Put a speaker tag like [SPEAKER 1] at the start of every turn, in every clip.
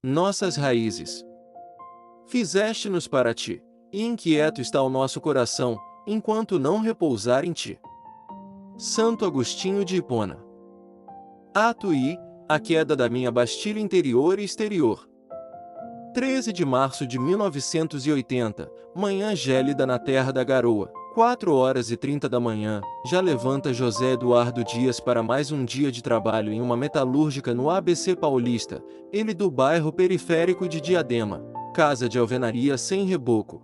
[SPEAKER 1] nossas raízes. Fizeste-nos para ti, e inquieto está o nosso coração, enquanto não repousar em ti. Santo Agostinho de Hipona. Ato I, a queda da minha Bastilha interior e exterior. 13 de março de 1980, manhã gélida na terra da garoa. 4h30 da manhã, já levanta José Eduardo Dias para mais um dia de trabalho em uma metalúrgica no ABC Paulista, ele do bairro periférico de Diadema, casa de alvenaria sem reboco.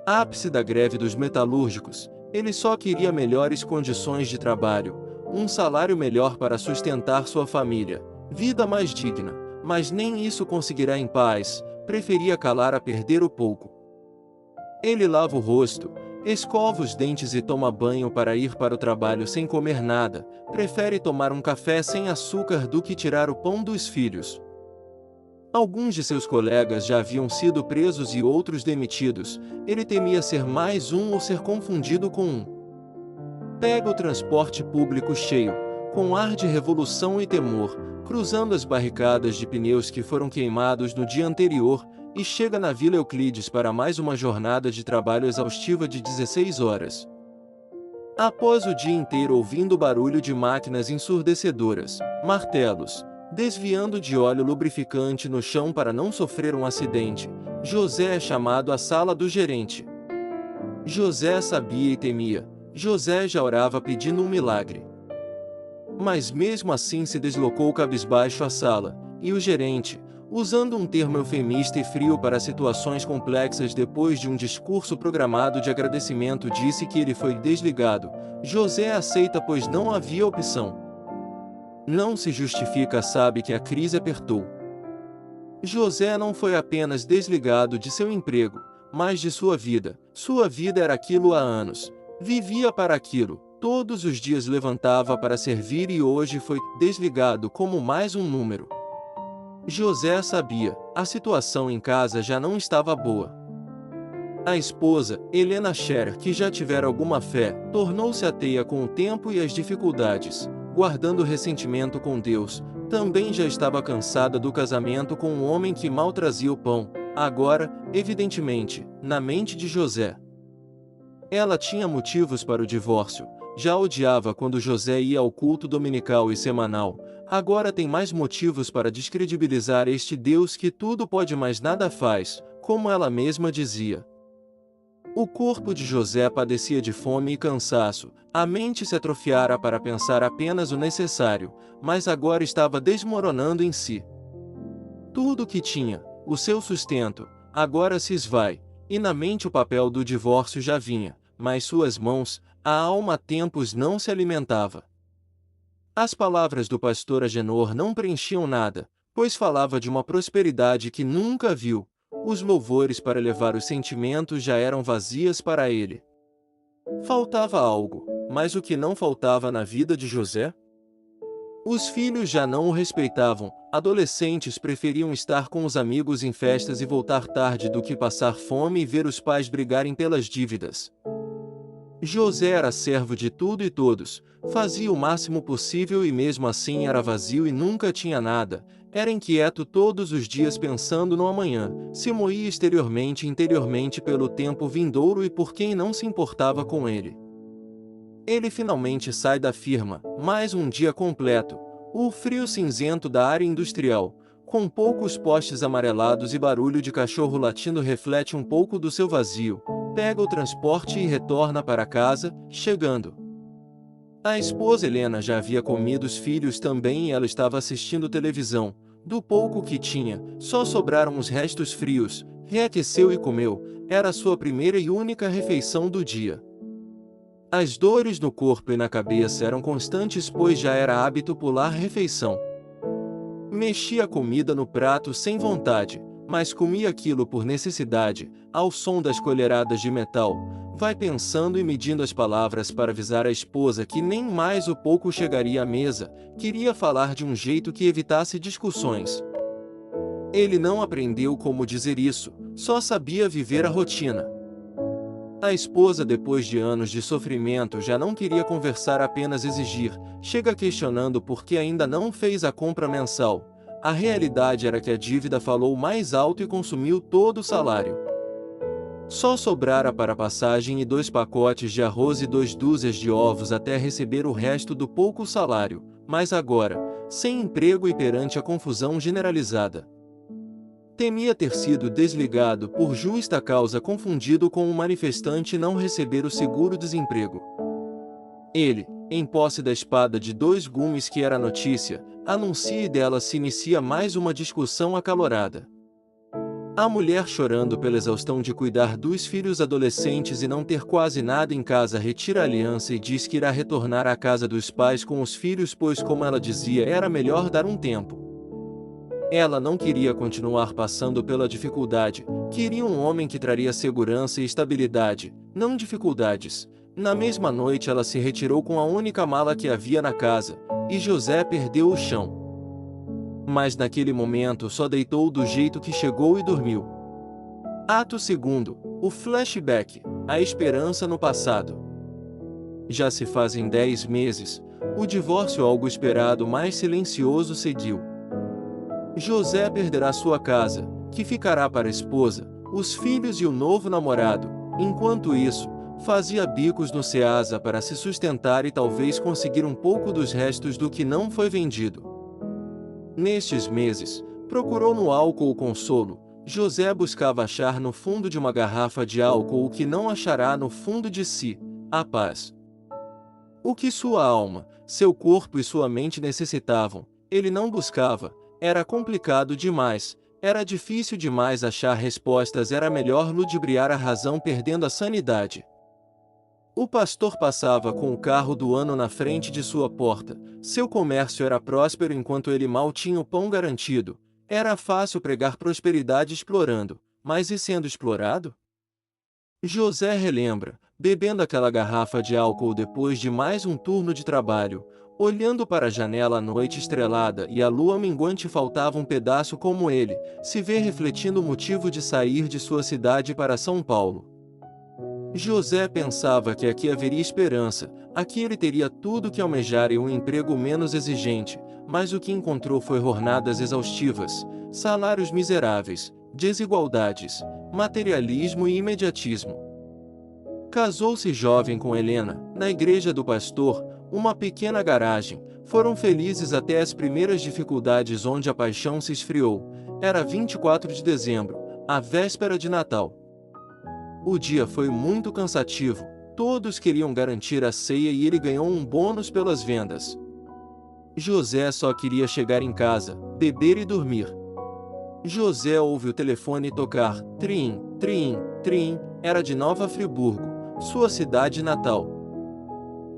[SPEAKER 1] Ápice da greve dos metalúrgicos, ele só queria melhores condições de trabalho, um salário melhor para sustentar sua família, vida mais digna, mas nem isso conseguirá em paz, preferia calar a perder o pouco. Ele lava o rosto, escova os dentes e toma banho para ir para o trabalho sem comer nada, prefere tomar um café sem açúcar do que tirar o pão dos filhos. Alguns de seus colegas já haviam sido presos e outros demitidos, ele temia ser mais um ou ser confundido com um. Pega o transporte público cheio, com ar de revolução e temor, cruzando as barricadas de pneus que foram queimados no dia anterior, e chega na Vila Euclides para mais uma jornada de trabalho exaustiva de 16 horas. Após o dia inteiro ouvindo barulho de máquinas ensurdecedoras, martelos, desviando de óleo lubrificante no chão para não sofrer um acidente, José é chamado à sala do gerente. José sabia e temia, José já orava pedindo um milagre. Mas mesmo assim se deslocou cabisbaixo à sala, e o gerente, usando um termo eufemista e frio para situações complexas depois de um discurso programado de agradecimento disse que ele foi desligado. José aceita pois não havia opção. Não se justifica, sabe que a crise apertou. José não foi apenas desligado de seu emprego, mas de sua vida. Sua vida era aquilo há anos. Vivia para aquilo, todos os dias levantava para servir e hoje foi desligado como mais um número. José sabia, a situação em casa já não estava boa. A esposa, Helena Scherer, que já tivera alguma fé, tornou-se ateia com o tempo e as dificuldades, guardando ressentimento com Deus, também já estava cansada do casamento com um homem que mal trazia o pão, agora, evidentemente, na mente de José. Ela tinha motivos para o divórcio, já odiava quando José ia ao culto dominical e semanal, agora tem mais motivos para descredibilizar este Deus que tudo pode mas nada faz, como ela mesma dizia. O corpo de José padecia de fome e cansaço, a mente se atrofiara para pensar apenas o necessário, mas agora estava desmoronando em si. Tudo o que tinha, o seu sustento, agora se esvai, e na mente o papel do divórcio já vinha, mas suas mãos, a alma há tempos não se alimentava. As palavras do pastor Agenor não preenchiam nada, pois falava de uma prosperidade que nunca viu. Os louvores para levar os sentimentos já eram vazias para ele. Faltava algo, mas o que não faltava na vida de José? Os filhos já não o respeitavam, adolescentes preferiam estar com os amigos em festas e voltar tarde do que passar fome e ver os pais brigarem pelas dívidas. José era servo de tudo e todos, fazia o máximo possível e mesmo assim era vazio e nunca tinha nada, era inquieto todos os dias pensando no amanhã, se moía exteriormente e interiormente pelo tempo vindouro e por quem não se importava com ele. Ele finalmente sai da firma, mais um dia completo, o frio cinzento da área industrial, com poucos postes amarelados e barulho de cachorro latindo reflete um pouco do seu vazio, pega o transporte e retorna para casa, chegando. A esposa Helena já havia comido os filhos também e ela estava assistindo televisão. Do pouco que tinha, só sobraram os restos frios, reaqueceu e comeu, era a sua primeira e única refeição do dia. As dores no corpo e na cabeça eram constantes pois já era hábito pular refeição. Mexia a comida no prato sem vontade, mas comia aquilo por necessidade, ao som das colheradas de metal, vai pensando e medindo as palavras para avisar a esposa que nem mais ou pouco chegaria à mesa, queria falar de um jeito que evitasse discussões. Ele não aprendeu como dizer isso, só sabia viver a rotina. A esposa, depois de anos de sofrimento, já não queria conversar, apenas exigir, chega questionando por que ainda não fez a compra mensal. A realidade era que a dívida falou mais alto e consumiu todo o salário. Só sobrara para a passagem e 2 pacotes de arroz e 2 dúzias de ovos até receber o resto do pouco salário, mas agora, sem emprego e perante a confusão generalizada. Temia ter sido desligado por justa causa, confundido com um manifestante, e não receber o seguro-desemprego. Ele, em posse da espada de 2 gumes que era a notícia, anuncia, e dela se inicia mais uma discussão acalorada. A mulher, chorando pela exaustão de cuidar dos filhos adolescentes e não ter quase nada em casa, retira a aliança e diz que irá retornar à casa dos pais com os filhos, pois, como ela dizia, era melhor dar um tempo. Ela não queria continuar passando pela dificuldade, queria um homem que traria segurança e estabilidade, não dificuldades. Na mesma noite ela se retirou com a única mala que havia na casa, e José perdeu o chão. Mas naquele momento só deitou do jeito que chegou e dormiu. Ato 2. O flashback, a esperança no passado. Já se fazem 10 meses, o divórcio, algo esperado, mais silencioso, seguiu. José perderá sua casa, que ficará para a esposa, os filhos e o novo namorado. Enquanto isso, fazia bicos no Ceasa para se sustentar e talvez conseguir um pouco dos restos do que não foi vendido. Nestes meses, procurou no álcool o consolo. José buscava achar no fundo de uma garrafa de álcool o que não achará no fundo de si, a paz. O que sua alma, seu corpo e sua mente necessitavam, ele não buscava. Era complicado demais, era difícil demais achar respostas, era melhor ludibriar a razão perdendo a sanidade. O pastor passava com o carro do ano na frente de sua porta. Seu comércio era próspero enquanto ele mal tinha o pão garantido. Era fácil pregar prosperidade explorando, mas e sendo explorado? José relembra, bebendo aquela garrafa de álcool depois de mais um turno de trabalho, olhando para a janela à noite estrelada e a lua minguante, faltava um pedaço como ele, se vê refletindo o motivo de sair de sua cidade para São Paulo. José pensava que aqui haveria esperança, aqui ele teria tudo que almejara e um emprego menos exigente, mas o que encontrou foi jornadas exaustivas, salários miseráveis, desigualdades, materialismo e imediatismo. Casou-se jovem com Helena, na igreja do pastor, uma pequena garagem. Foram felizes até as primeiras dificuldades, onde a paixão se esfriou. Era 24 de dezembro, a véspera de Natal. O dia foi muito cansativo, todos queriam garantir a ceia e ele ganhou um bônus pelas vendas. José só queria chegar em casa, beber e dormir. José ouve o telefone tocar, trim, trim, trim, era de Nova Friburgo, sua cidade natal.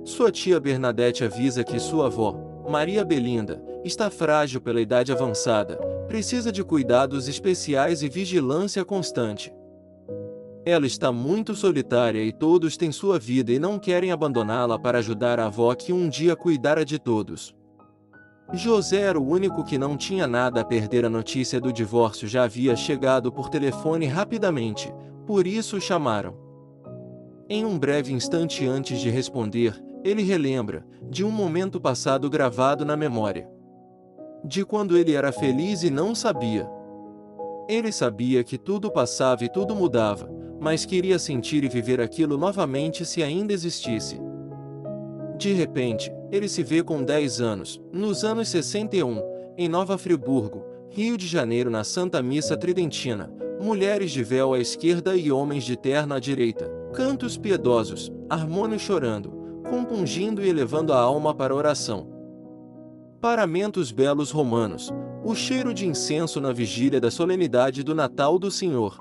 [SPEAKER 1] Sua tia Bernadette avisa que sua avó, Maria Belinda, está frágil pela idade avançada, precisa de cuidados especiais e vigilância constante. Ela está muito solitária e todos têm sua vida e não querem abandoná-la para ajudar a avó que um dia cuidara de todos. José era o único que não tinha nada a perder. A notícia do divórcio já havia chegado por telefone rapidamente, por isso o chamaram. Em um breve instante antes de responder, ele relembra, de um momento passado gravado na memória. De quando ele era feliz e não sabia. Ele sabia que tudo passava e tudo mudava, mas queria sentir e viver aquilo novamente se ainda existisse. De repente, ele se vê com 10 anos, nos anos 61, em Nova Friburgo, Rio de Janeiro, na Santa Missa Tridentina, mulheres de véu à esquerda e homens de terno à direita, cantos piedosos, harmônios chorando, compungindo e elevando a alma para a oração. Paramentos belos romanos, o cheiro de incenso na vigília da solenidade do Natal do Senhor.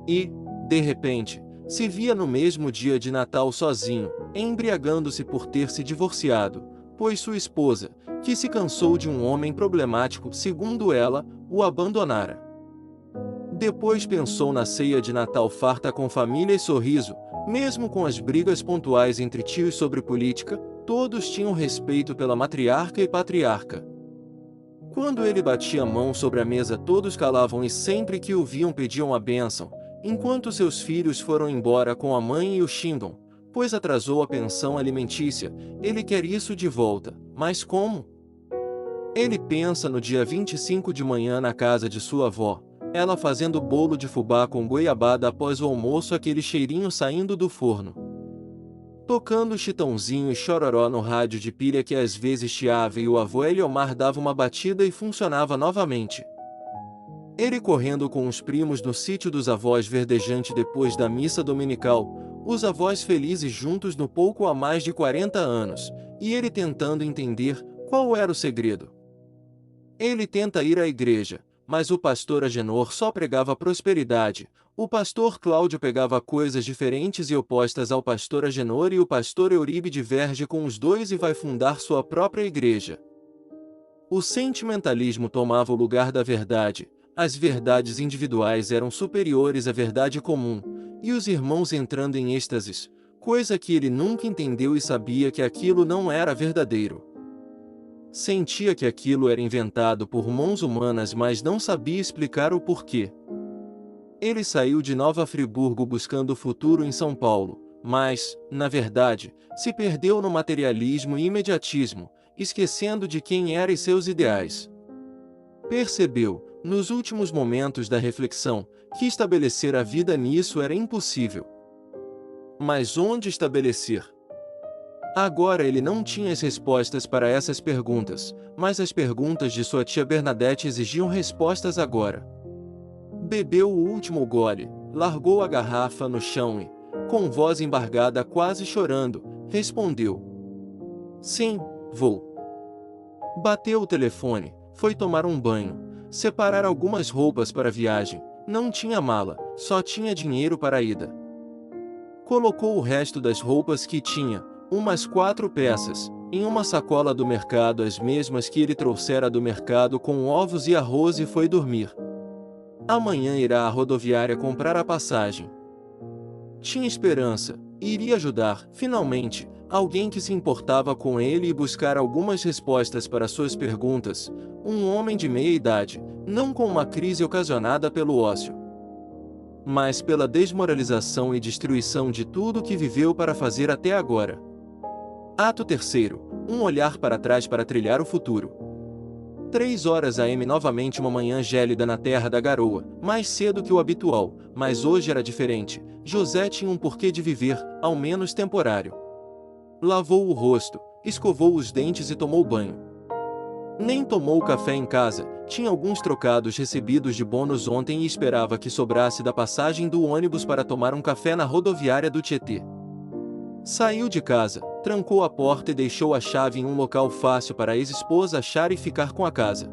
[SPEAKER 1] E, de repente, se via no mesmo dia de Natal sozinho, embriagando-se por ter se divorciado, pois sua esposa, que se cansou de um homem problemático, segundo ela, o abandonara. Depois pensou na ceia de Natal farta com família e sorriso, mesmo com as brigas pontuais entre tios sobre política, todos tinham respeito pela matriarca e patriarca. Quando ele batia a mão sobre a mesa, todos calavam e sempre que o viam pediam a bênção, enquanto seus filhos foram embora com a mãe e o xingam, pois atrasou a pensão alimentícia. Ele quer isso de volta, mas como? Ele pensa no dia 25 de manhã na casa de sua avó, ela fazendo bolo de fubá com goiabada após o almoço, aquele cheirinho saindo do forno. Tocando Chitãozinho e Chororó no rádio de pilha que às vezes chiava e o avô Eliomar dava uma batida e funcionava novamente. Ele correndo com os primos no sítio dos avós verdejante depois da missa dominical, os avós felizes juntos no pouco há mais de 40 anos, e ele tentando entender qual era o segredo. Ele tenta ir à igreja, mas o pastor Agenor só pregava prosperidade, o pastor Cláudio pegava coisas diferentes e opostas ao pastor Agenor e o pastor Euribe diverge com os dois e vai fundar sua própria igreja. O sentimentalismo tomava o lugar da verdade, as verdades individuais eram superiores à verdade comum, e os irmãos entrando em êxtases, coisa que ele nunca entendeu e sabia que aquilo não era verdadeiro. Sentia que aquilo era inventado por mãos humanas, mas não sabia explicar o porquê. Ele saiu de Nova Friburgo buscando o futuro em São Paulo, mas, na verdade, se perdeu no materialismo e imediatismo, esquecendo de quem era e seus ideais. Percebeu, nos últimos momentos da reflexão, que estabelecer a vida nisso era impossível. Mas onde estabelecer? Agora ele não tinha as respostas para essas perguntas, mas as perguntas de sua tia Bernadette exigiam respostas agora. Bebeu o último gole, largou a garrafa no chão e, com voz embargada quase chorando, respondeu: "Sim, vou." Bateu o telefone, foi tomar um banho, separar algumas roupas para a viagem, não tinha mala, só tinha dinheiro para a ida. Colocou o resto das roupas que tinha, umas 4 peças, em uma sacola do mercado, as mesmas que ele trouxera do mercado com ovos e arroz, e foi dormir. Amanhã irá à rodoviária comprar a passagem. Tinha esperança, iria ajudar, finalmente, alguém que se importava com ele e buscar algumas respostas para suas perguntas, um homem de meia idade, não com uma crise ocasionada pelo ócio, mas pela desmoralização e destruição de tudo que viveu para fazer até agora. Ato 3º, um olhar para trás para trilhar o futuro. 3 AM novamente, uma manhã gélida na terra da garoa, mais cedo que o habitual, mas hoje era diferente. José tinha um porquê de viver, ao menos temporário. Lavou o rosto, escovou os dentes e tomou banho. Nem tomou café em casa, tinha alguns trocados recebidos de bônus ontem e esperava que sobrasse da passagem do ônibus para tomar um café na rodoviária do Tietê. Saiu de casa, trancou a porta e deixou a chave em um local fácil para a ex-esposa achar e ficar com a casa.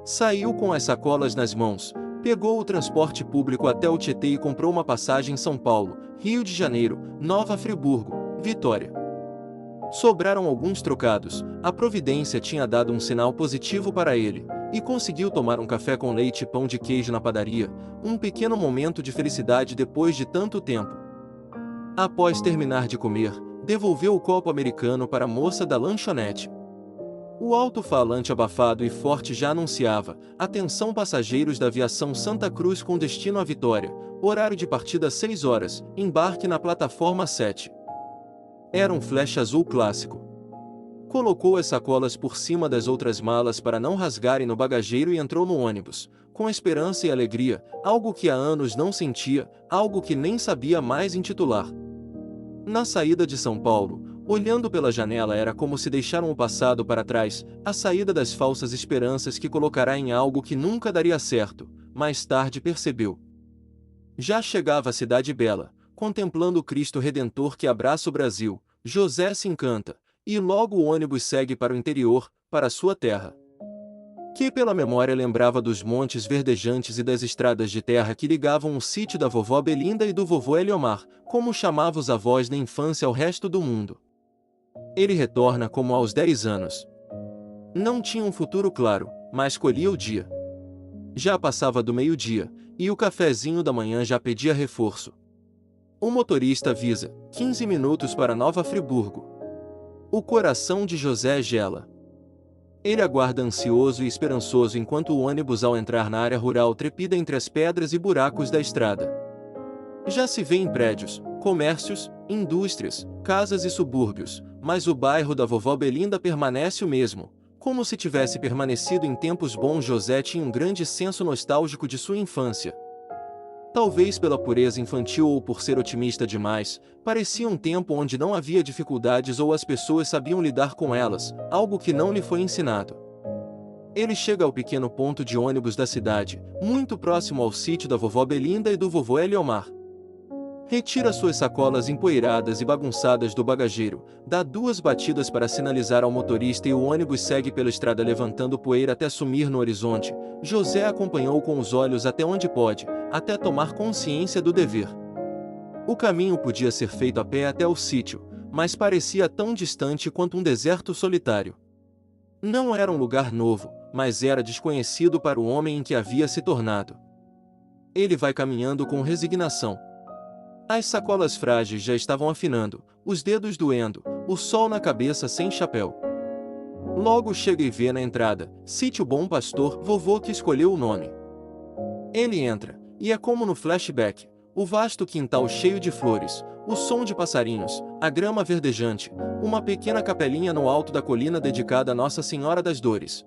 [SPEAKER 1] Saiu com as sacolas nas mãos, pegou o transporte público até o Tietê e comprou uma passagem São Paulo, Rio de Janeiro, Nova Friburgo, Vitória. Sobraram alguns trocados, a providência tinha dado um sinal positivo para ele, e conseguiu tomar um café com leite e pão de queijo na padaria, um pequeno momento de felicidade depois de tanto tempo. Após terminar de comer, devolveu o copo americano para a moça da lanchonete. O alto-falante abafado e forte já anunciava: "Atenção passageiros da aviação Santa Cruz com destino à Vitória, horário de partida 6 horas, embarque na plataforma 7. Era um flash azul clássico. Colocou as sacolas por cima das outras malas para não rasgarem no bagageiro e entrou no ônibus, com esperança e alegria, algo que há anos não sentia, algo que nem sabia mais intitular. Na saída de São Paulo, olhando pela janela, era como se deixaram o passado para trás, a saída das falsas esperanças que colocará em algo que nunca daria certo. Mais tarde percebeu. Já chegava à cidade bela, contemplando o Cristo Redentor que abraça o Brasil. José se encanta, e logo o ônibus segue para o interior, para sua terra, que pela memória lembrava dos montes verdejantes e das estradas de terra que ligavam o sítio da vovó Belinda e do vovô Eliomar, como chamava os avós na infância, ao resto do mundo. Ele retorna como aos 10 anos. Não tinha um futuro claro, mas colhia o dia. Já passava do meio-dia, e o cafezinho da manhã já pedia reforço. O motorista avisa: 15 minutos para Nova Friburgo. O coração de José gela. Ele aguarda ansioso e esperançoso enquanto o ônibus, ao entrar na área rural, trepida entre as pedras e buracos da estrada. Já se vê em prédios, comércios, indústrias, casas e subúrbios, mas o bairro da vovó Belinda permanece o mesmo, Como se tivesse permanecido em tempos bons, José tinha um grande senso nostálgico de sua infância. Talvez pela pureza infantil ou por ser otimista demais, parecia um tempo onde não havia dificuldades ou as pessoas sabiam lidar com elas, algo que não lhe foi ensinado. Ele chega ao pequeno ponto de ônibus da cidade, muito próximo ao sítio da vovó Belinda e do vovô Eliomar. Retira suas sacolas empoeiradas e bagunçadas do bagageiro, dá 2 batidas para sinalizar ao motorista e o ônibus segue pela estrada levantando poeira até sumir no horizonte. José acompanhou com os olhos até onde pode, até tomar consciência do dever. O caminho podia ser feito a pé até o sítio, mas parecia tão distante quanto um deserto solitário. Não era um lugar novo, mas era desconhecido para o homem em que havia se tornado. Ele vai caminhando com resignação. As sacolas frágeis já estavam afinando, os dedos doendo, o sol na cabeça sem chapéu. Logo chega e vê na entrada, Sítio Bom Pastor, vovô que escolheu o nome. Ele entra, e é como no flashback, o vasto quintal cheio de flores, o som de passarinhos, a grama verdejante, uma pequena capelinha no alto da colina dedicada a Nossa Senhora das Dores.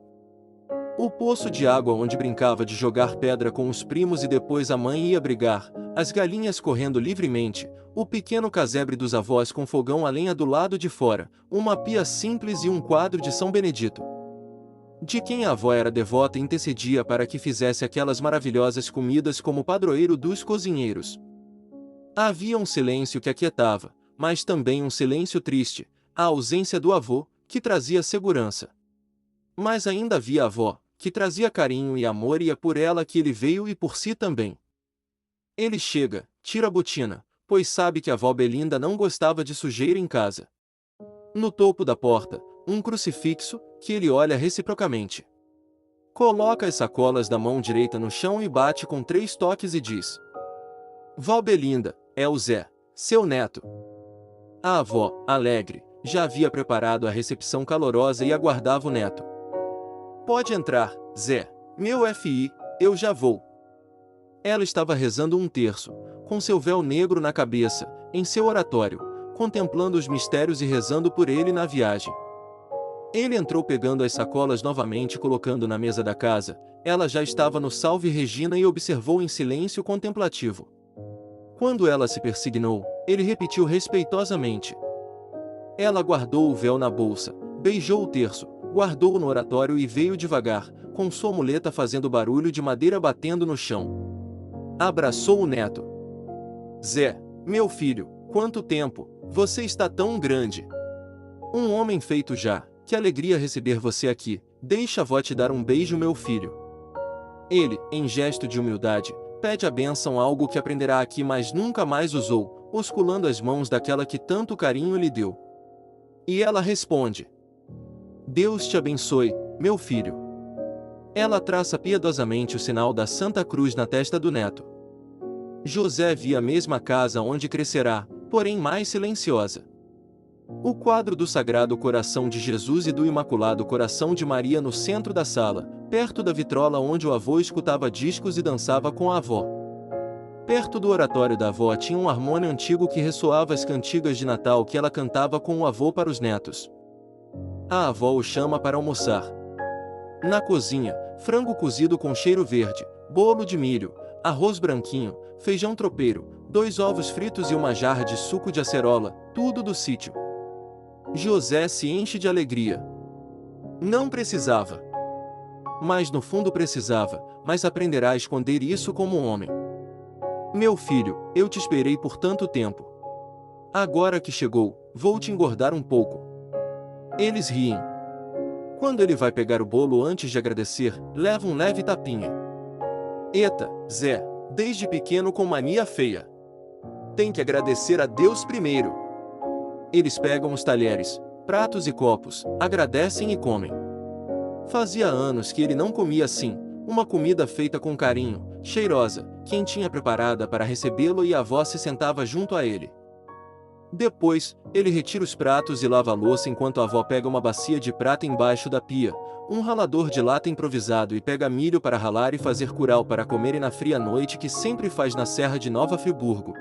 [SPEAKER 1] O poço de água onde brincava de jogar pedra com os primos e depois a mãe ia brigar, as galinhas correndo livremente, o pequeno casebre dos avós com fogão a lenha do lado de fora, uma pia simples e um quadro de São Benedito, de quem a avó era devota e intercedia para que fizesse aquelas maravilhosas comidas como padroeiro dos cozinheiros. Havia um silêncio que aquietava, mas também um silêncio triste, a ausência do avô, que trazia segurança. Mas ainda havia a avó, que trazia carinho e amor, e é por ela que ele veio e por si também. Ele chega, tira a botina, pois sabe que a avó Belinda não gostava de sujeira em casa. No topo da porta, um crucifixo, que ele olha reciprocamente. Coloca as sacolas da mão direita no chão e bate com 3 toques e diz: Vó Belinda, é o Zé, seu neto. A avó, alegre, já havia preparado a recepção calorosa e aguardava o neto. Pode entrar, Zé, meu FI, eu já vou. Ela estava rezando um terço, com seu véu negro na cabeça, em seu oratório, contemplando os mistérios e rezando por ele na viagem. Ele entrou pegando as sacolas novamente e colocando na mesa da casa. Ela já estava no Salve Regina e observou em silêncio contemplativo. Quando ela se persignou, ele repetiu respeitosamente. Ela guardou o véu na bolsa, beijou o terço, guardou-o no oratório e veio devagar, com sua muleta fazendo barulho de madeira batendo no chão. Abraçou o neto. Zé, meu filho, quanto tempo, você está tão grande. Um homem feito já, que alegria receber você aqui, deixa a avó te dar um beijo, meu filho. Ele, em gesto de humildade, pede a bênção, algo que aprenderá aqui mas nunca mais usou, osculando as mãos daquela que tanto carinho lhe deu. E ela responde: Deus te abençoe, meu filho. Ela traça piedosamente o sinal da Santa Cruz na testa do neto. José via a mesma casa onde crescerá, porém mais silenciosa. O quadro do Sagrado Coração de Jesus e do Imaculado Coração de Maria no centro da sala, perto da vitrola onde o avô escutava discos e dançava com a avó. Perto do oratório da avó tinha um harmônio antigo que ressoava as cantigas de Natal que ela cantava com o avô para os netos. A avó o chama para almoçar. Na cozinha, frango cozido com cheiro verde, bolo de milho, arroz branquinho, feijão tropeiro, 2 ovos fritos e uma jarra de suco de acerola, tudo do sítio. José se enche de alegria. Não precisava. Mas no fundo precisava, mas aprenderá a esconder isso como um homem. Meu filho, eu te esperei por tanto tempo. Agora que chegou, vou te engordar um pouco. Eles riem. Quando ele vai pegar o bolo antes de agradecer, leva um leve tapinha. Eita, Zé, desde pequeno com mania feia. Tem que agradecer a Deus primeiro. Eles pegam os talheres, pratos e copos, agradecem e comem. Fazia anos que ele não comia assim, uma comida feita com carinho, cheirosa, quentinha preparada para recebê-lo, e a avó se sentava junto a ele. Depois, ele retira os pratos e lava a louça enquanto a avó pega uma bacia de prata embaixo da pia, um ralador de lata improvisado e pega milho para ralar e fazer curau para comerem na fria noite que sempre faz na Serra de Nova Friburgo.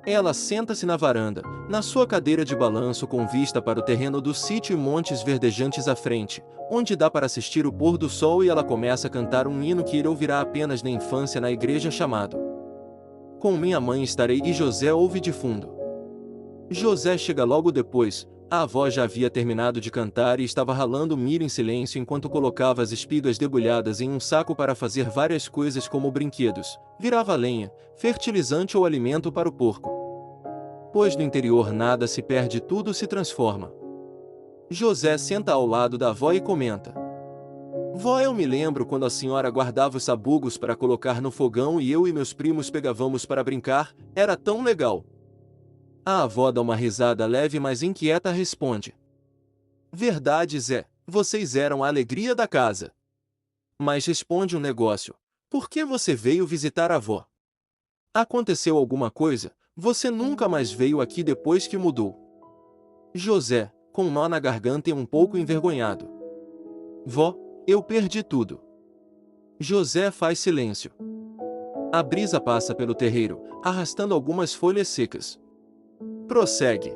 [SPEAKER 1] Ela senta-se na varanda, na sua cadeira de balanço com vista para o terreno do sítio e montes verdejantes à frente, onde dá para assistir o pôr do sol, e ela começa a cantar um hino que ele ouvirá apenas na infância na igreja, chamado "Com minha mãe estarei", e José ouve de fundo. José chega logo depois. A avó já havia terminado de cantar e estava ralando milho em silêncio enquanto colocava as espigas debulhadas em um saco para fazer várias coisas como brinquedos, virava lenha, fertilizante ou alimento para o porco. Pois no interior nada se perde, tudo se transforma. José senta ao lado da avó e comenta: "Vó, eu me lembro quando a senhora guardava os sabugos para colocar no fogão e eu e meus primos pegávamos para brincar, era tão legal." A avó dá uma risada leve, mas inquieta, responde: "Verdade, Zé, vocês eram a alegria da casa." Mas responde um negócio: "Por que você veio visitar a avó? Aconteceu alguma coisa? Você nunca mais veio aqui depois que mudou." José, com um nó na garganta e um pouco envergonhado: "Vó, eu perdi tudo." José faz silêncio. A brisa passa pelo terreiro, arrastando algumas folhas secas. Prossegue: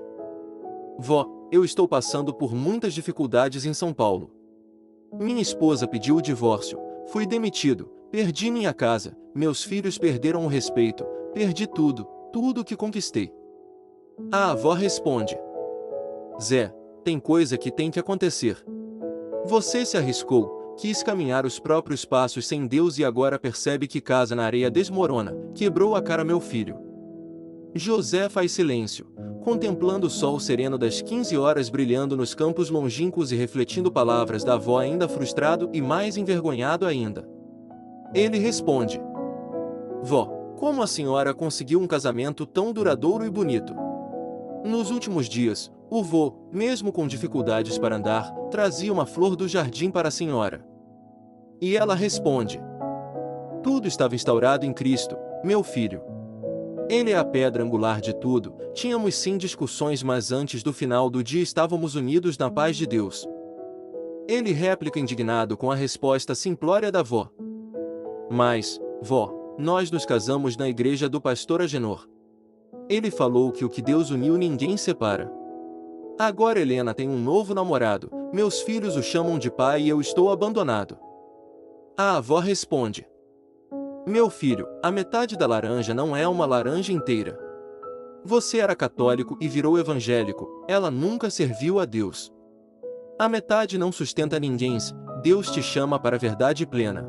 [SPEAKER 1] "Vó, eu estou passando por muitas dificuldades em São Paulo. Minha esposa pediu o divórcio, fui demitido, perdi minha casa, meus filhos perderam o respeito, perdi tudo, tudo que conquistei." A avó responde: "Zé, tem coisa que tem que acontecer. Você se arriscou, quis caminhar os próprios passos sem Deus e agora percebe que casa na areia desmorona, quebrou a cara, meu filho." José faz silêncio, contemplando o sol sereno das 15 horas brilhando nos campos longínquos e refletindo palavras da avó, ainda frustrado e mais envergonhado ainda. Ele responde: "Vó, como a senhora conseguiu um casamento tão duradouro e bonito? Nos últimos dias, o vô, mesmo com dificuldades para andar, trazia uma flor do jardim para a senhora." E ela responde: "Tudo estava instaurado em Cristo, meu filho. Ele é a pedra angular de tudo. Tínhamos sim discussões, mas antes do final do dia estávamos unidos na paz de Deus." Ele réplica indignado com a resposta simplória da avó: "Mas, vó, nós nos casamos na igreja do pastor Agenor. Ele falou que o que Deus uniu ninguém separa. Agora Helena tem um novo namorado, meus filhos o chamam de pai e eu estou abandonado." A avó responde: "Meu filho, a metade da laranja não é uma laranja inteira. Você era católico e virou evangélico, ela nunca serviu a Deus. A metade não sustenta ninguém, Deus te chama para a verdade plena."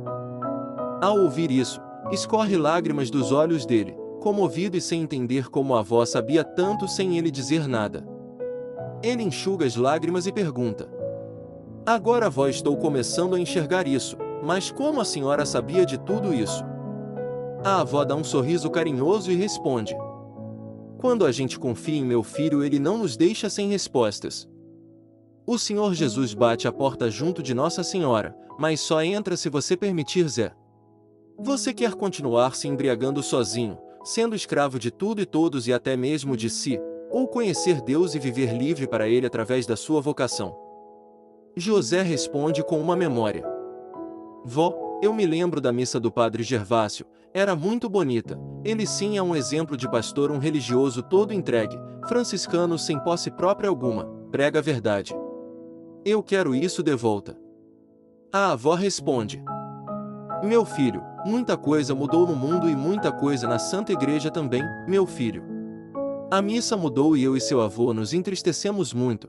[SPEAKER 1] Ao ouvir isso, escorre lágrimas dos olhos dele, comovido e sem entender como a avó sabia tanto sem ele dizer nada. Ele enxuga as lágrimas e pergunta: "Agora, vó, estou começando a enxergar isso, mas como a senhora sabia de tudo isso?" A avó dá um sorriso carinhoso e responde: "Quando a gente confia em meu filho, ele não nos deixa sem respostas. O Senhor Jesus bate a porta junto de Nossa Senhora, mas só entra se você permitir, Zé. Você quer continuar se embriagando sozinho, sendo escravo de tudo e todos e até mesmo de si, ou conhecer Deus e viver livre para Ele através da sua vocação?" José responde com uma memória: "Vó, eu me lembro da missa do padre Gervásio, era muito bonita. Ele sim é um exemplo de pastor, um religioso todo entregue, franciscano sem posse própria alguma, prega a verdade. Eu quero isso de volta." A avó responde: "Meu filho, muita coisa mudou no mundo e muita coisa na Santa Igreja também, meu filho. A missa mudou e eu e seu avô nos entristecemos muito.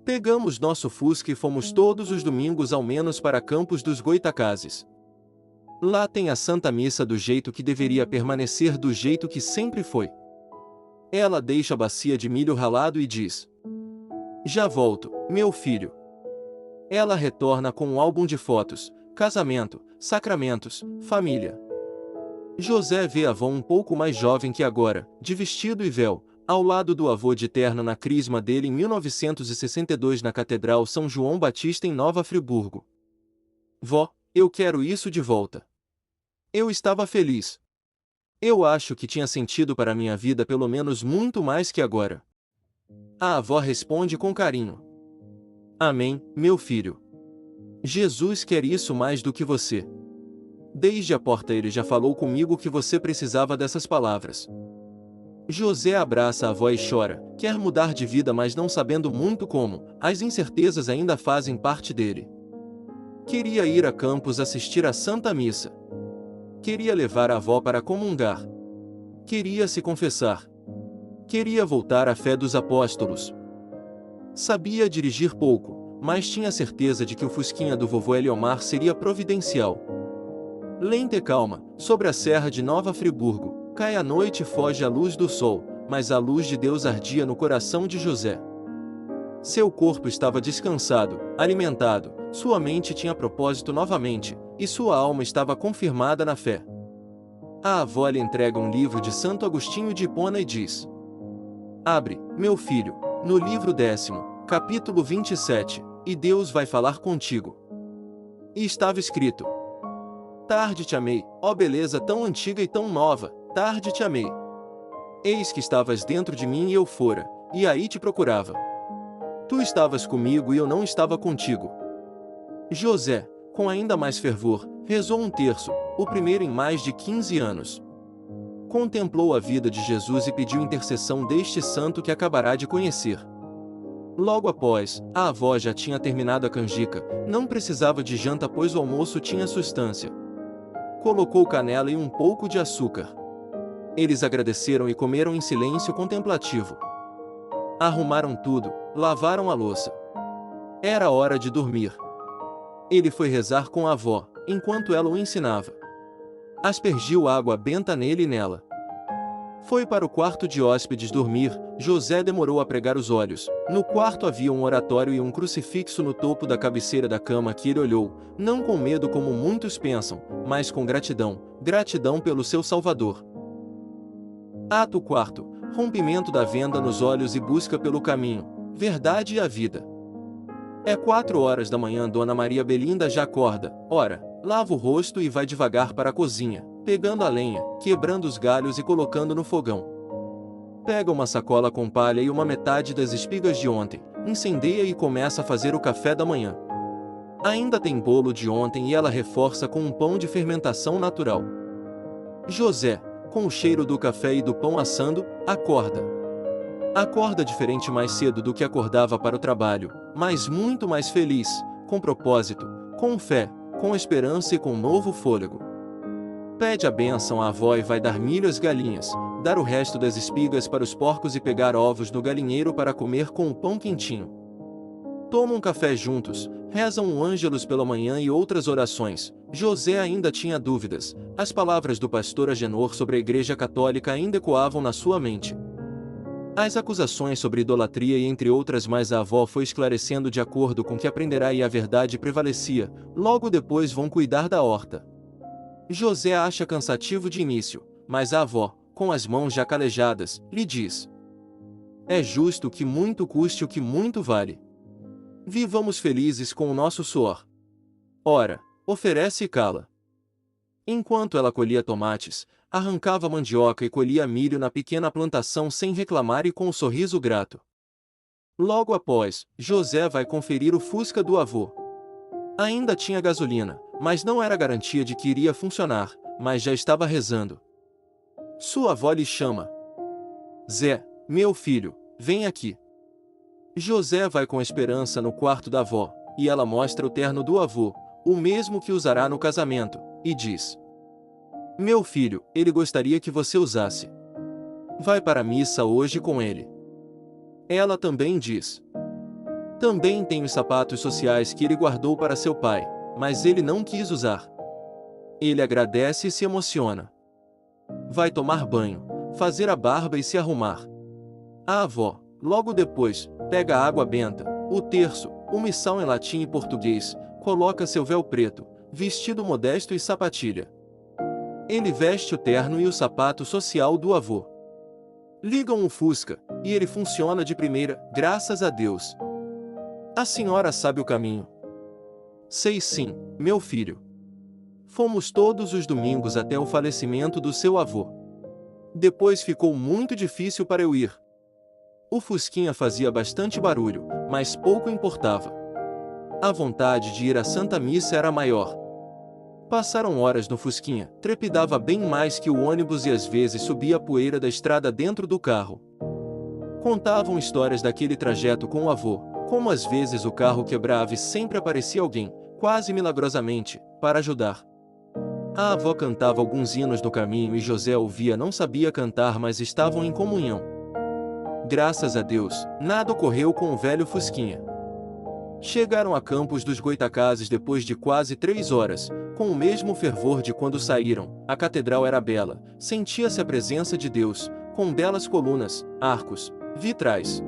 [SPEAKER 1] Pegamos nosso Fusca e fomos todos os domingos ao menos para Campos dos Goitacazes. Lá tem a Santa Missa do jeito que deveria permanecer, do jeito que sempre foi." Ela deixa a bacia de milho ralado e diz: "Já volto, meu filho." Ela retorna com um álbum de fotos, casamento, sacramentos, família. José vê a avó um pouco mais jovem que agora, de vestido e véu, ao lado do avô de terno na crisma dele em 1962 na Catedral São João Batista em Nova Friburgo. "Vó, eu quero isso de volta. Eu estava feliz. Eu acho que tinha sentido para minha vida, pelo menos muito mais que agora." A avó responde com carinho: "Amém, meu filho. Jesus quer isso mais do que você. Desde a porta ele já falou comigo que você precisava dessas palavras. José abraça a avó e chora, quer mudar de vida mas não sabendo muito como, as incertezas ainda fazem parte dele. Queria ir a Campos assistir à Santa Missa. Queria levar a avó para comungar. Queria se confessar. Queria voltar à fé dos apóstolos. Sabia dirigir pouco, mas tinha certeza de que o fusquinha do vovô Eliomar seria providencial. Lenta e calma, sobre a serra de Nova Friburgo, cai a noite e foge a luz do sol, mas a luz de Deus ardia no coração de José. Seu corpo estava descansado, alimentado, sua mente tinha propósito novamente, e sua alma estava confirmada na fé. A avó lhe entrega um livro de Santo Agostinho de Hipona e diz: "Abre, meu filho, no livro 10º, capítulo 27, e Deus vai falar contigo." E estava escrito: "Tarde te amei, ó beleza tão antiga e tão nova, tarde te amei. Eis que estavas dentro de mim e eu fora, e aí te procurava. Tu estavas comigo e eu não estava contigo." José, com ainda mais fervor, rezou um terço, o primeiro em mais de 15 anos. Contemplou a vida de Jesus e pediu intercessão deste santo que acabará de conhecer. Logo após, a avó já tinha terminado a canjica, não precisava de janta pois o almoço tinha sustância. Colocou canela e um pouco de açúcar. Eles agradeceram e comeram em silêncio contemplativo. Arrumaram tudo, lavaram a louça. Era hora de dormir. Ele foi rezar com a avó, enquanto ela o ensinava. Aspergiu água benta nele e nela. Foi para o quarto de hóspedes dormir. José demorou a pregar os olhos. No quarto havia um oratório e um crucifixo no topo da cabeceira da cama que ele olhou, não com medo como muitos pensam, mas com gratidão, gratidão pelo seu Salvador. Ato 4. Rompimento da venda nos olhos e busca pelo caminho, verdade e a vida. É 4 horas da manhã. Dona Maria Belinda já acorda. Ora, lava o rosto e vai devagar para a cozinha, pegando a lenha, quebrando os galhos e colocando no fogão. Pega uma sacola com palha e uma metade das espigas de ontem, incendeia e começa a fazer o café da manhã. Ainda tem bolo de ontem e ela reforça com um pão de fermentação natural. José, com o cheiro do café e do pão assando, acorda. Acorda diferente mais cedo do que acordava para o trabalho, mas muito mais feliz, com propósito, com fé, com esperança e com novo fôlego. Pede a bênção à avó e vai dar milho às galinhas, dar o resto das espigas para os porcos e pegar ovos no galinheiro para comer com o pão quentinho. Tomam um café juntos, rezam um ângelus pela manhã e outras orações. José ainda tinha dúvidas, as palavras do pastor Agenor sobre a Igreja Católica ainda ecoavam na sua mente. As acusações sobre idolatria e entre outras mais a avó foi esclarecendo de acordo com que aprenderá e a verdade prevalecia, logo depois vão cuidar da horta. José acha cansativo de início, mas a avó, com as mãos já calejadas, lhe diz: "É justo que muito custe o que muito vale. Vivamos felizes com o nosso suor." Ora, oferece e cala. Enquanto ela colhia tomates, arrancava mandioca e colhia milho na pequena plantação sem reclamar e com um sorriso grato. Logo após, José vai conferir o Fusca do avô. Ainda tinha gasolina, mas não era garantia de que iria funcionar, mas já estava rezando. Sua avó lhe chama: "Zé, meu filho, vem aqui." José vai com esperança no quarto da avó, e ela mostra o terno do avô, o mesmo que usará no casamento, e diz: "Meu filho, ele gostaria que você usasse. Vai para a missa hoje com ele." Ela também diz: "Também tem os sapatos sociais que ele guardou para seu pai, mas ele não quis usar." Ele agradece e se emociona. Vai tomar banho, fazer a barba e se arrumar. A avó, logo depois, pega a água benta, o terço, o missal em latim e português, coloca seu véu preto, vestido modesto e sapatilha. Ele veste o terno e o sapato social do avô. Ligam o Fusca, e ele funciona de primeira, graças a Deus. A senhora sabe o caminho. Sei sim, meu filho. Fomos todos os domingos até o falecimento do seu avô. Depois ficou muito difícil para eu ir. O Fusquinha fazia bastante barulho, mas pouco importava. A vontade de ir à Santa Missa era maior. Passaram horas no Fusquinha, trepidava bem mais que o ônibus e às vezes subia a poeira da estrada dentro do carro. Contavam histórias daquele trajeto com o avô, como às vezes o carro quebrava e sempre aparecia alguém, quase milagrosamente, para ajudar. A avó cantava alguns hinos no caminho e José ouvia, não sabia cantar, mas estavam em comunhão. Graças a Deus, nada ocorreu com o velho Fusquinha. Chegaram a Campos dos Goitacazes depois de quase 3 horas, com o mesmo fervor de quando saíram. A catedral era bela, sentia-se a presença de Deus, com belas colunas, arcos, vitrais.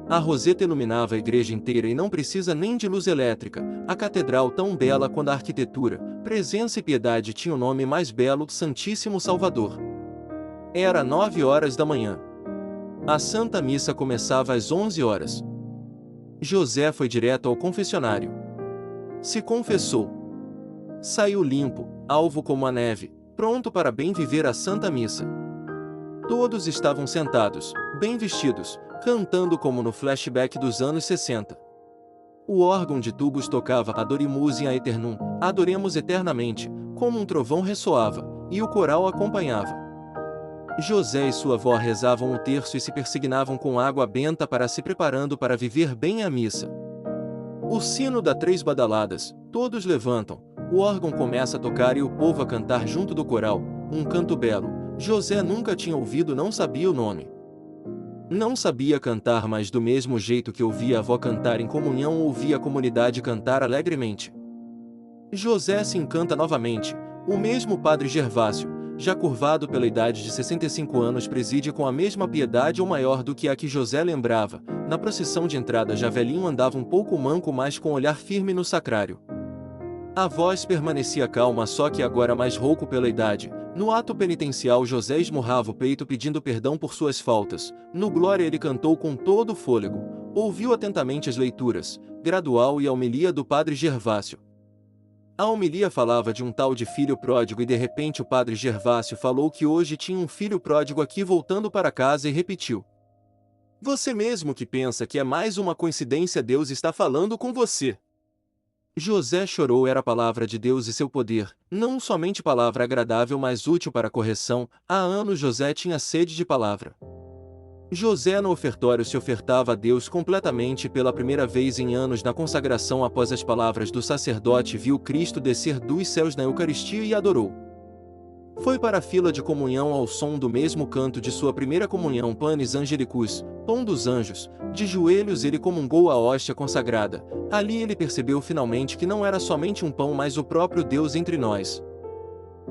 [SPEAKER 1] A roseta iluminava a igreja inteira e não precisa nem de luz elétrica. A catedral, tão bela quanto a arquitetura, presença e piedade, tinha o nome mais belo, Santíssimo Salvador. Era 9 horas da manhã. A Santa Missa começava às 11 horas. José foi direto ao confessionário. Se confessou. Saiu limpo, alvo como a neve, pronto para bem viver a Santa Missa. Todos estavam sentados, bem vestidos, cantando como no flashback dos anos 60. O órgão de tubos tocava Adoremus in Aeternum, adoremos eternamente, como um trovão ressoava, e o coral acompanhava. José e sua avó rezavam o terço e se persignavam com água benta para se preparando para viver bem a missa. O sino dá 3 badaladas, todos levantam, o órgão começa a tocar e o povo a cantar junto do coral, um canto belo. José nunca tinha ouvido, não sabia o nome. Não sabia cantar, mas do mesmo jeito que ouvia a avó cantar em comunhão, ouvia a comunidade cantar alegremente. José se encanta novamente. O mesmo padre Gervásio, já curvado pela idade de 65 anos, preside com a mesma piedade ou maior do que a que José lembrava. Na procissão de entrada já velhinho andava um pouco manco, mas com olhar firme no sacrário. A voz permanecia calma, só que agora mais rouco pela idade. No ato penitencial José esmurrava o peito pedindo perdão por suas faltas. No Glória ele cantou com todo o fôlego. Ouviu atentamente as leituras, gradual e a homilia do padre Gervásio. A homilia falava de um tal de filho pródigo e de repente o padre Gervásio falou que hoje tinha um filho pródigo aqui voltando para casa e repetiu: "Você mesmo que pensa que é mais uma coincidência, Deus está falando com você." José chorou. Era a palavra de Deus e seu poder, não somente palavra agradável mas útil para a correção. Há anos José tinha sede de palavra. José no ofertório se ofertava a Deus completamente. Pela primeira vez em anos na consagração, após as palavras do sacerdote, viu Cristo descer dos céus na Eucaristia e adorou. Foi para a fila de comunhão ao som do mesmo canto de sua primeira comunhão, Panis Angelicus, Pão dos Anjos. De joelhos ele comungou a hóstia consagrada. Ali ele percebeu finalmente que não era somente um pão, mas o próprio Deus entre nós.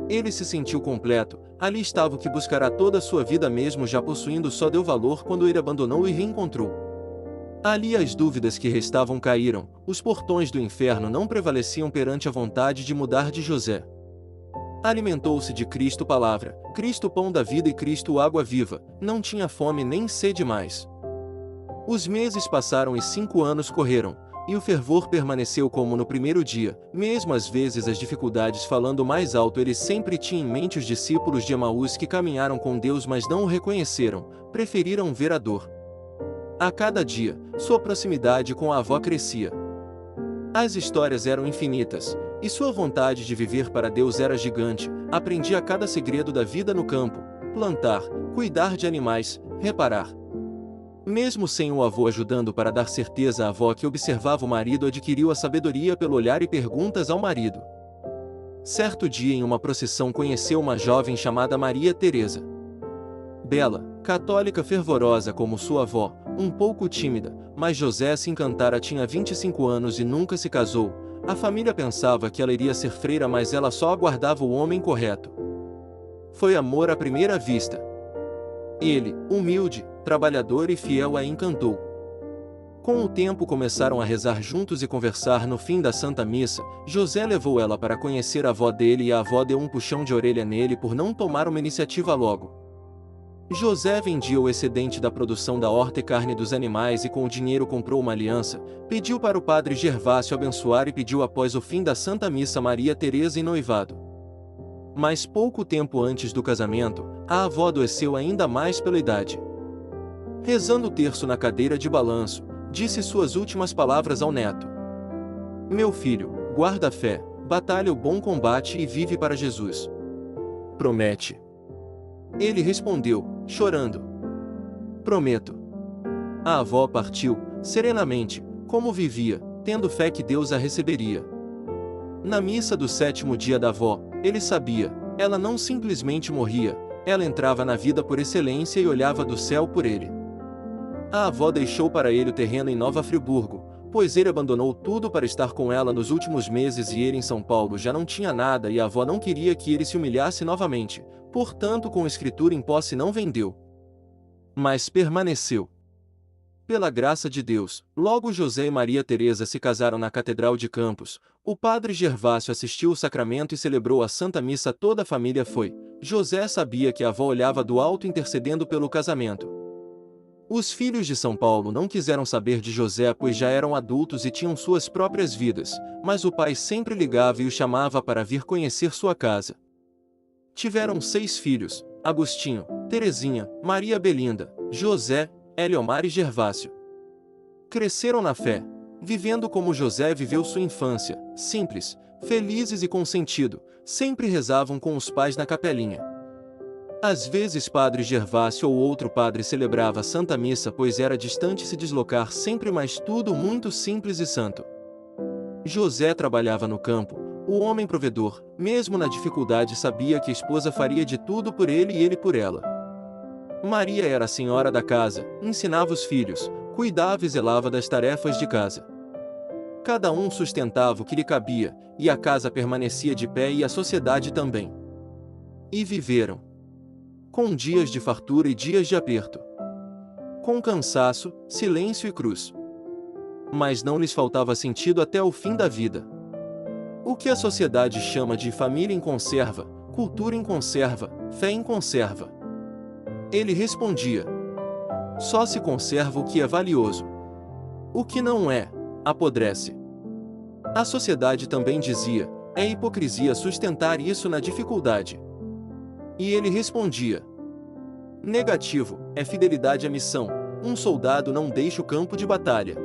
[SPEAKER 1] Ele se sentiu completo. Ali estava o que buscará toda a sua vida, mesmo já possuindo, só deu valor quando ele abandonou e reencontrou. Ali as dúvidas que restavam caíram. Os portões do inferno não prevaleciam perante a vontade de mudar de José. Alimentou-se de Cristo Palavra, Cristo Pão da Vida e Cristo Água Viva. Não tinha fome nem sede mais. Os meses passaram e 5 anos correram, e o fervor permaneceu como no primeiro dia. Mesmo às vezes as dificuldades, falando mais alto, ele sempre tinha em mente os discípulos de Emaús que caminharam com Deus mas não o reconheceram, preferiram ver a dor. A cada dia, sua proximidade com a avó crescia. As histórias eram infinitas, e sua vontade de viver para Deus era gigante. Aprendia cada segredo da vida no campo: plantar, cuidar de animais, reparar. Mesmo sem o avô ajudando para dar certeza, a avó que observava o marido adquiriu a sabedoria pelo olhar e perguntas ao marido. Certo dia, em uma procissão, conheceu uma jovem chamada Maria Teresa. Bela, católica fervorosa como sua avó, um pouco tímida, mas José se encantara. Tinha 25 anos e nunca se casou. A família pensava que ela iria ser freira, mas ela só aguardava o homem correto. Foi amor à primeira vista. Ele, humilde, trabalhador e fiel, a encantou. Com o tempo começaram a rezar juntos e conversar. No fim da Santa Missa, José levou ela para conhecer a avó dele e a avó deu um puxão de orelha nele por não tomar uma iniciativa logo. José vendia o excedente da produção da horta e carne dos animais e com o dinheiro comprou uma aliança, pediu para o padre Gervásio abençoar e pediu após o fim da Santa Missa Maria Teresa em noivado. Mas pouco tempo antes do casamento, a avó adoeceu ainda mais pela idade. Rezando o terço na cadeira de balanço, disse suas últimas palavras ao neto: "Meu filho, guarda a fé, batalha o bom combate e vive para Jesus. Promete. Ele respondeu, chorando. Prometo. A avó partiu, serenamente, como vivia, tendo fé que Deus a receberia. Na missa do 7º dia da avó, ele sabia, ela não simplesmente morria, ela entrava na vida por excelência e olhava do céu por ele. A avó deixou para ele o terreno em Nova Friburgo, pois ele abandonou tudo para estar com ela nos últimos meses e ele em São Paulo já não tinha nada e a avó não queria que ele se humilhasse novamente, portanto com escritura em posse não vendeu. Mas permaneceu. Pela graça de Deus, logo José e Maria Teresa se casaram na Catedral de Campos, o padre Gervásio assistiu o sacramento e celebrou a Santa Missa, toda a família foi. José sabia que a avó olhava do alto intercedendo pelo casamento. Os filhos de São Paulo não quiseram saber de José pois já eram adultos e tinham suas próprias vidas, mas o pai sempre ligava e o chamava para vir conhecer sua casa. Tiveram 6 filhos, Agostinho, Terezinha, Maria Belinda, José, Eliomar e Gervásio. Cresceram na fé, vivendo como José viveu sua infância, simples, felizes e com sentido, sempre rezavam com os pais na capelinha. Às vezes padre Gervásio ou outro padre celebrava a Santa Missa pois era distante se deslocar sempre, mas tudo muito simples e santo. José trabalhava no campo, o homem provedor, mesmo na dificuldade sabia que a esposa faria de tudo por ele e ele por ela. Maria era a senhora da casa, ensinava os filhos, cuidava e zelava das tarefas de casa. Cada um sustentava o que lhe cabia, e a casa permanecia de pé e a sociedade também. E viveram. Com dias de fartura e dias de aperto. Com cansaço, silêncio e cruz. Mas não lhes faltava sentido até o fim da vida. O que a sociedade chama de família em conserva, cultura em conserva, fé em conserva. Ele respondia: só se conserva o que é valioso. O que não é, apodrece. A sociedade também dizia: é hipocrisia sustentar isso na dificuldade. E ele respondia: negativo, é fidelidade à missão, um soldado não deixa o campo de batalha.